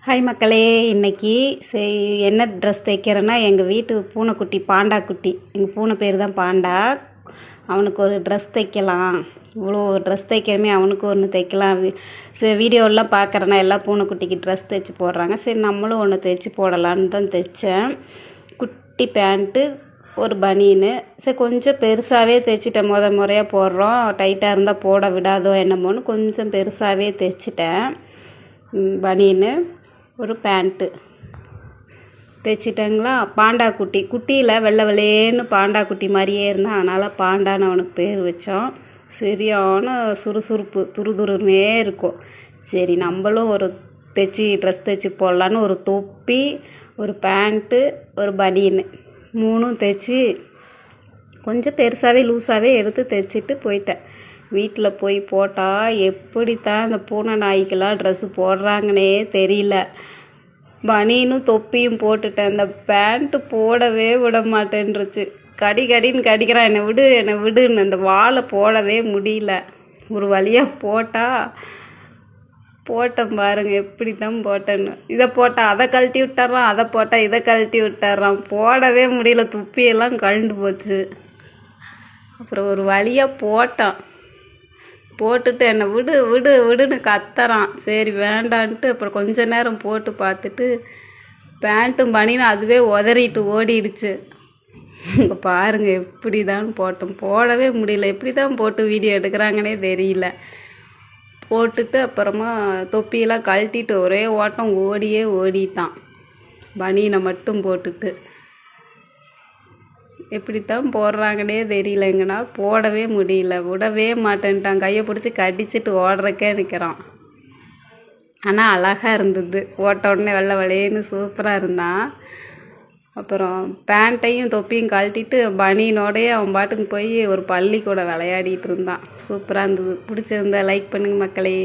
Hi மக்களே, இன்றைக்கி என்ன ட்ரெஸ் தைக்கிறேன்னா, எங்கள் வீட்டு பூனைக்குட்டி பாண்டா குட்டி, எங்கள் பூனை பேர் தான் பாண்டா. அவனுக்கு ஒரு ட்ரெஸ் தைக்கலாம், இவ்வளோ ட்ரெஸ் தைக்கிறமே அவனுக்கு ஒன்று தைக்கலாம். வீடியோலாம் பார்க்குறேன்னா எல்லா பூனைக்குட்டிக்கு ட்ரெஸ் தைச்சி போடுறாங்க. சரி நம்மளும் ஒன்று தைச்சி போடலான்னு தான் தைச்சேன். குட்டி பேண்ட்டு, ஒரு பனியனு. சரி கொஞ்சம் பெருசாகவே தைச்சிட்டேன். முறையாக போடுறோம், டைட்டாக இருந்தால் போட விடாதோ என்னமோன்னு கொஞ்சம் பெருசாகவே தைச்சிட்டேன். பனியனு, ஒரு பேண்ட்டு தைச்சிட்டேங்களா. பாண்டா குட்டி, குட்டியில் வெள்ளை வெள்ளையேன்னு பாண்டா குட்டி மாதிரியே இருந்தான். அதனால் பாண்டான்னு அவனுக்கு பேர் வச்சோம். சரியான சுறுசுறுப்பு, துருதுருன்னே இருக்கும். சரி நம்மளும் ஒரு ட்ரெஸ் தைச்சி போடலான்னு ஒரு தொப்பி, ஒரு பேண்ட்டு, ஒரு பனியனு மூணும் தைச்சி கொஞ்சம் பெருசாகவே லூஸாகவே எடுத்து தைச்சிட்டு போயிட்டேன். வீட்டில் போய் போட்டால் எப்படித்தான் அந்த பூனை நாய்க்கெல்லாம் ட்ரெஸ்ஸு போடுறாங்கன்னே தெரியல. பனியனும் தொப்பியும் போட்டுட்டேன். அந்த பேண்ட்டு போடவே விட மாட்டேன்ருச்சு. கடின்னு கடிக்கிறான், என்னை விடுன்னு. அந்த வாழை போடவே முடியல. ஒரு வழியாக போட்டேன் பாருங்க, எப்படி தான் போட்டேன்னு. இதை போட்டால் அதை கழட்டி விட்டுறான், அதை போட்டால் இதை கழட்டி விட்டுறான். போடவே முடியல, துப்பியெல்லாம் கழண்டு போச்சு. அப்புறம் ஒரு வழியாக போட்டுட்டு என்னை விடுன்னு கத்துறான். சரி வேண்டான்ட்டு அப்புறம் கொஞ்ச நேரம் போட்டு பார்த்துட்டு பேண்ட்டும் பனியனும் அதுவே உதறிட்டு ஓடிடுச்சு. இங்கே பாருங்கள் எப்படி தான் போடவே முடியல. எப்படி தான் போட்டு வீடியோ எடுக்கிறாங்கன்னே தெரியல. போட்டுட்டு அப்புறமா தொப்பியெல்லாம் கழட்டிட்டு ஒரே ஓட்டம் ஓடிட்டான். பனியனை மட்டும் போட்டுட்டு எப்படித்தான் போடுறாங்கன்னே தெரியலைங்கன்னா, போடவே முடியல, விடவே மாட்டேன்ட்டான். கையை பிடிச்சி கடிச்சிட்டு ஓடுறக்கே நிற்கிறான். ஆனால் அழகாக இருந்தது. ஓட்ட உடனே வெள்ளை வெள்ளையேன்னு சூப்பராக இருந்தான். அப்புறம் பேண்ட்டையும் தொப்பியும் கழட்டிட்டு பனியனோடையே அவன் பாட்டுக்கு போய் ஒரு பள்ளிக்கூட விளையாடிட்டு இருந்தான். சூப்பராக இருந்தது. பிடிச்சிருந்தா லைக் பண்ணுங்க மக்களே.